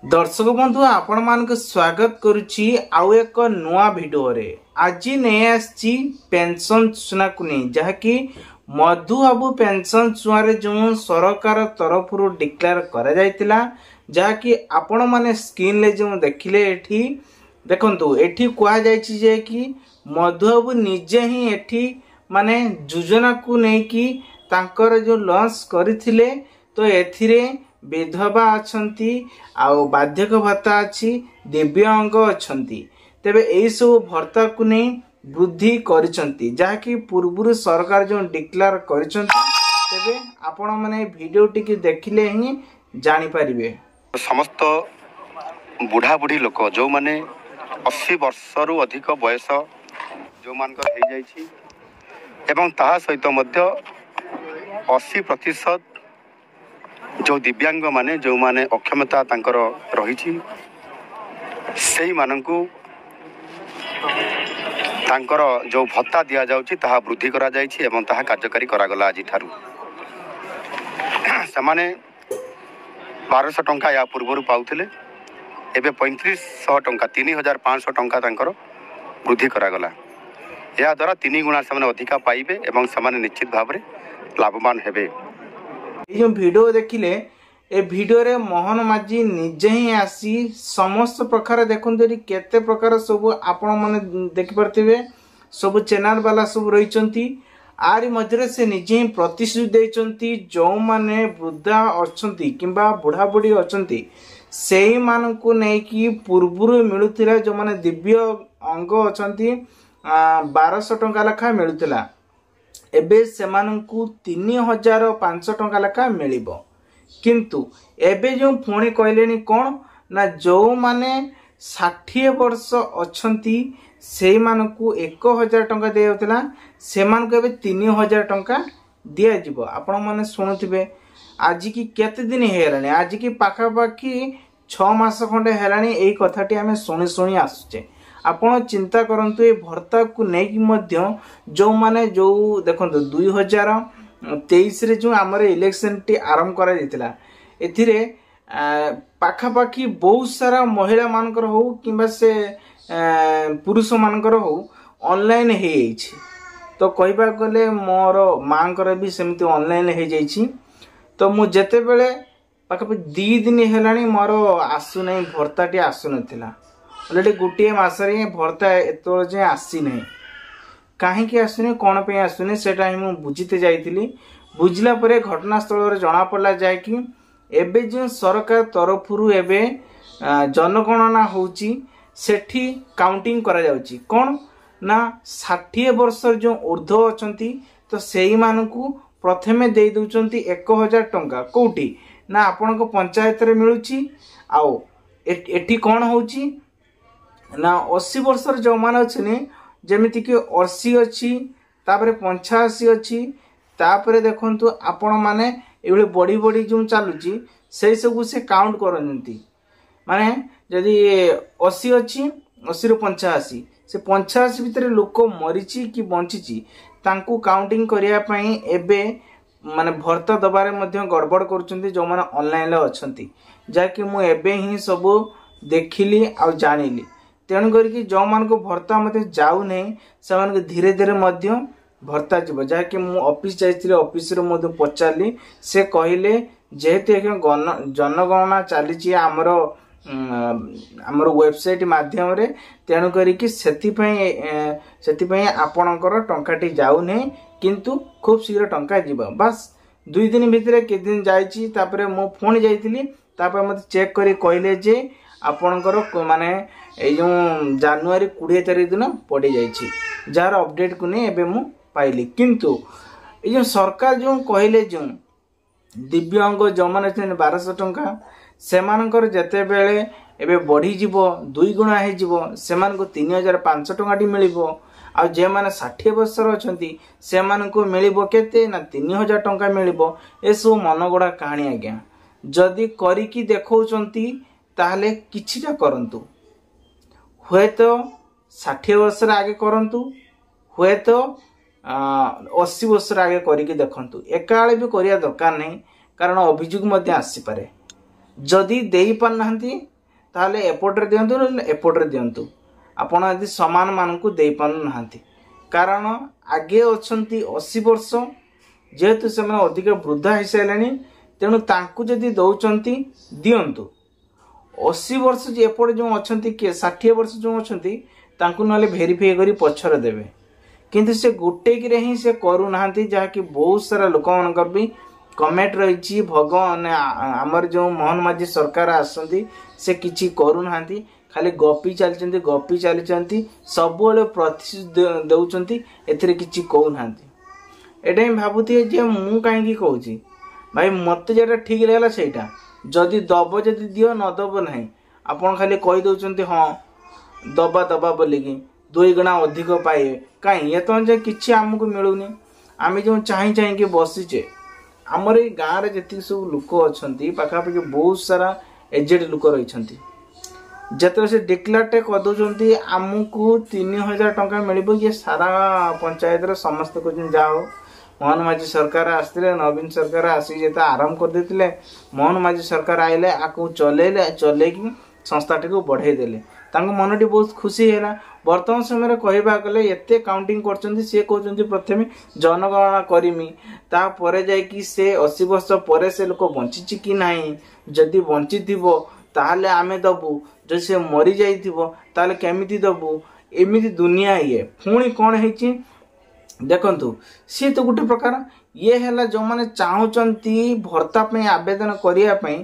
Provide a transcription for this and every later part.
दर्शक बंधु आपण मानक स्वागत करुच्ची आउ एक नुआ वीडियो रे। आज नहीं आसी पेंशन सूचना को नहीं जहाँकि मधुबाबू पेंशन छुआ जो सरकार तरफ डिक्लेयर करा जायतिला जहाँकि आपण माने स्क्रीन ले जो देखिले एठी देखंतु एठी कुआ जायछि जे कि मधुबाबू निजे ही एठी माने योजना को नहीं कि तांकर जो लॉन्च करथिले तो एथिरे विधवा अछंती आउ बाध्यक भत्ता अच्छी दिव्यांग अछंती तेबे एई सब भत्ता को नहीं वृद्धि करिसंती जहाँकि पूर्व सरकार जो डिक्लेयर करिसंती तेबे आपण माने वीडियो टिके देखिले ही जानि परिबे। समस्त बुढ़ा बुढ़ी लोक जो माने 80 वर्षरु अधिक बयस जो मानकर हे जाइछि एवं ताहा सहित मध्य 80% जो दिव्यांग माने जो माने अक्षमता तांकर रही से मानकु तांकर जो भत्ता दिया जाउछि ताहा वृद्धि करा जाइछि एवं ताहा कार्यकारी करा गला आज थारु समाने 1200 टंका या पूर्व पाउथिले एबे 3500 टंका 3500 टंका तांकर वृद्धि करा गला या द्वारा 3 गुणा समान अधिका पाइबे एवं समान निश्चित भाव रे लाभवान हेबे। जो वीडियो देखिले ए वीडियो रे मोहन माझी निजे ही आसी समस्त प्रकार देखते केते प्रकार सब आपण माने देखि परथिबे सब चैनल वाला सब रहिचंती आरी मध्यरे से निजे ही प्रतिश्रुति देचंती जो माने वृद्धा अछंती किंबा बुढ़ा बुढ़ी अछंती सेही मान को नै कि पूर्वरु मिलुथिला जो माने दिव्य अंग अछंती 1200 टंका लेखा मिलुथिला एबे सेमानंकु 3500 टंका लेखा मिलिबो किंतु एबे जो पुणी कहलेनी कोन ना जो माने 60 वर्ष अछंती सेही मानकु 1000 टंका देउतला सेमानकु एबे 3000 टंका दिया जिवो। आपण माने सुनुथिबे आज की केते दिन हेलानी आज की पाखा पाखी 6 मास खंडे हेलानी एई कथाटी हमें सुनी सुनी आसुचे। आपण चिंता करंतु ए भर्ता को नेकी मध्य जो माने जो देखंतु 2023 रे जो हमर इलेक्शन टी आरंभ करा दितला एथिरे पाखा पाखी बहुत सारा महिला मानकर हो किंबा से पुरुष मानकर हो ऑनलाइन हे जाइछि तो कहबा गले मोर मांकर भी सेमति ऑनलाइन हे जाइछि तो मु जते बेले पाखा 2 दिन हेलानी मोर आसु नै भर्ता टी आसु नथिला ऑलरेडी गोटे मासरे भर्ता एतोल जे आसी नहीं कहीं आसुनी कौन पे आसुनी सेटा मु बुझीते जाइतिली बुझला परे घटनास्थल रे जना पड़ला जाय कि एबे जो सरकार तरफ एबे जनगणना होची सेठी काउंटिंग करा जाउची कोन ना 60 वर्ष जो ऊर्ध्व अछंती तो सेही मानकु प्रथमे दे दउचंती 1000 टंका कोठी ना आपन को पंचायत रे मिलुची आउ एठी कोन होची ना 80 वर्ष जो मान अच्छे जमीती कि 80 अच्छी तापरे 85 अच्छी तापरे देखंतु आपण माने एबे बड़ी बड़ी जो चालुची से सब से काउंट करनती माने जदी 80 अच्छी 80 रु 85 से 85 भितर लोक मरिची कि बंचिची तांकू काउंटिंग करिया पई एबे माने भर्ता दबारे मध्य गड़बड़ करूचंती जो माने ऑनलाइन ले अछंती जाकि मु एबे ही सब देखिली आ जानिली तेणु करके जो मान को भर्ता मते जाऊ नहीं से धीरे धीरे मध्य भर्ता जीव जहाँकि मु ऑफिस जाइथिले ऑफिस रे मध्य पचारली से कहले जेहेतु जनगणना चली आमर आमर वेबसाइट माध्यम रे तेणु करके सेति आपणकर टंकाटी जाऊ नहीं किंतु खूब शीघ्र टंका जीव बस 2 दिन भितर के दिन जाइछि तापरे मु फोन जाइथिली तापर मते चेक करी कहले जे आपणकर माने ए जो जनवरी 20 तारिख दिन पड़ी जाइछि जार अपडेट को नहीं एबे मु पाइली किंतु ए जो सरकार जो कहले जो दिव्यांग जो माने 1200 टंका सेमानकर जते बेले एबे बढ़ी जीवो 2 गुणा हे जीवो सेमान को 3500 टंका टी मिलिबो आ जे माने 60 वर्षर अछंती सेमान को मिलिबो केते ना 3000 टंका मिलिबो ए सब मनगोडा कहानी आज्ञा जदी करी की देखौचंती ताहले किछिटा करंतु हुए तो 60 वर्ष आगे करंतु हुए तो 80 वर्ष आगे करके देखंतु एकाले भी करिया दरकार नहीं कारण अभियोग मध्य आसी पारे जदि देई पार नाहंती ताहले एपटे दिंतु एपटे दिंतु आपण यदि समान मान को दे पानु नाहांती कारण आगे अच्छी 80 वर्ष जेहेतु से अधिक वृद्धा हो सारे तेणु तांकु जदि दौरान दिंतु 80 वर्ष एपटे जो अच्छा किए 60 वर्ष जो अच्छा ना भेरीफाई कर पछर देवे किंतु से गोटे ही से करूना जहाँकि बहुत सारा लोक मान भी कमेंट रही भगवान आमर जो मोहन माझी सरकार आसती से किसी करूना खाली गपी चलती सब प्रतिश्रुति दौरान एथिरे किसी कहूना एटा ही भावुए जे मु कहीं कहूँ भाई मत जेटा ठीक लगा सेटा जदि दब जदि दियो न दब ना आपन खाली कही दौरान हाँ दबा दबा बोलिकी 2 गुणा अधिक पाइबे कहीं ये तो किसी आमको मिलूनी आम जो चाह बसीचे आमर ये गाँव में जी सब लोक अच्छा पाखापाखि बहुत सारा एजेड लोक रही जिते से डिक्लेयरटे करदे आमको 3000 टंका मिल ये सारा पंचायत समस्त कहते जा हो मोहन माझी सरकार आसते नवीन सरकार आसिक आरंभ कर देते मोहन माझी सरकार आइले आपको चलैकी संस्थाटी को बढ़े देले मनटी बहुत खुशी है वर्तमान समय कहवा गले एते काउंटिंग कर सी कहते प्रथम जनगणना करमी तापर जाकि से 80 वर्ष पर से लोक बंची कि ना जदि बंची ताहले आमे दबु जदि से मरी जाइए केमिति दबु एमिति दुनिया ये पुणी कौन है देखु सी तो गोटे प्रकार ये है जो मैंने चाहती भर्ता आवेदन करने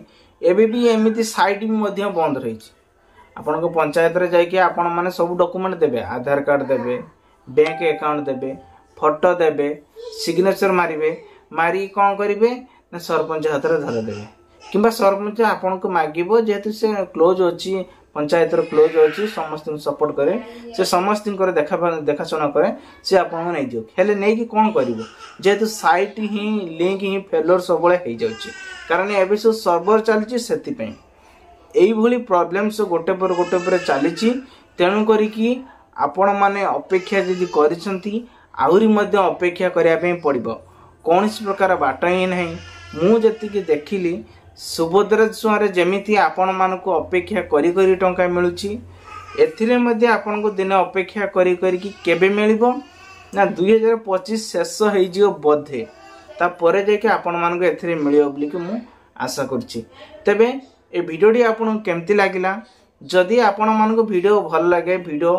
एबे भी एमिति साइट भी बंद रही आपण को पंचायत रे जाके आपण माने सब डॉक्यूमेंट देबे आधार कार्ड देबे बैंक अकाउंट देबे फोटो देबे सिग्नेचर मारिबे मारी कौन करिवे ना सरपंच हाथ रे धर देबे किंबा सरपंच आपण को मागिबो जेतु से क्लोज अछि पंचायत रो क्लोज अछि समस्त सपोर्ट करे से समस्त को देखा सुना करे से आपण नै दियो हेले नै कि कोन करिवो जेतु साइट ही लिंक ही फेलर सब बळे हे जाउछि कारण एबे सब सर्वर चलछि सेति पे एई भली प्रॉब्लम्स गोटे पर चली तेणु करी आपण माने अपेक्षा जदि करिसंती आहुरी मध्य अपेक्षा करिया पे पड़िबो कौन प्रकार बाट ही नहीं मु जति देखिली सुभद्रा छुआरे जेमिति आपण मानक अपेक्षा करी करी टंका मिलुची एथिरे मध्य आपण को दिन अपेक्षा करी करी केबे मिलिबो ना 2025 शेष हो जियो बोधे ता परे जाके आपण मानक एथिरे मिलियो बोली कि मु आशा करछि तबे ए भिडियोटी आपन केमती लागिला जदि आपण मानक वीडियो भल लगे वीडियो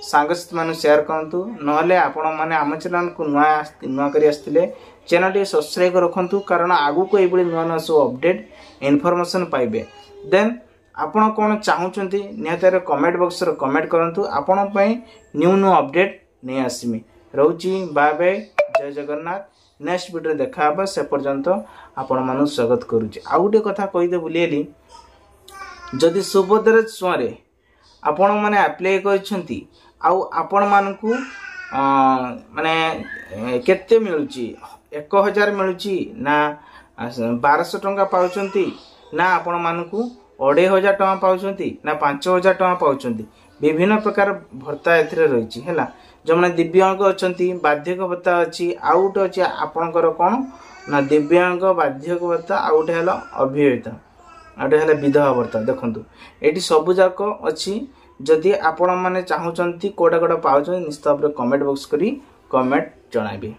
सांगसाथी मान शेयर करंतु नहले आपण माने आम चैनल को नुआ करी आस्तिले चैनल टी सब्सक्राइब रखंतु कारण आगु को एबले नुआ सब अपडेट इन्फॉर्मेशन पाइबे देन आपण कोन चाहुचंती निहतारे कमेंट बॉक्स रे कमेंट करंतु आपण पई न्यू अपडेट नै आसीमी रहउची बाय बाय जय जगन्नाथ नेक्स्ट वीडियो देखाबा से पर्यंत आपण मानु स्वागत करूची आ गुटे कथा कहि दे बुलिएली जदि सुभद्रा छुआरे आपण माने अप्लाई करछंती आउ आपण मानकू माने केते मिलुची 1000 मिलुची ना 1200 टंका पाउचंती ना आपण मानकू 2500 टंका पाउचंती ना 5000 टंका पाउचंती विभिन्न प्रकार भत्ता एथिरे रहिची हैला जो माने दिव्यांग अछंती बाध्यक भत्ता अछि आउट अछि आपनकर कोन ना दिव्यांग बाध्यक भत्ता आउट हैला अभियता आटे है विधवा भत्ता देखु ये सबू जाक अच्छी जदि आपण मैंने चाहूँ कौटा कौटा पाँच निश्चित भाव कमेंट बॉक्स करी कमेंट जनाबे।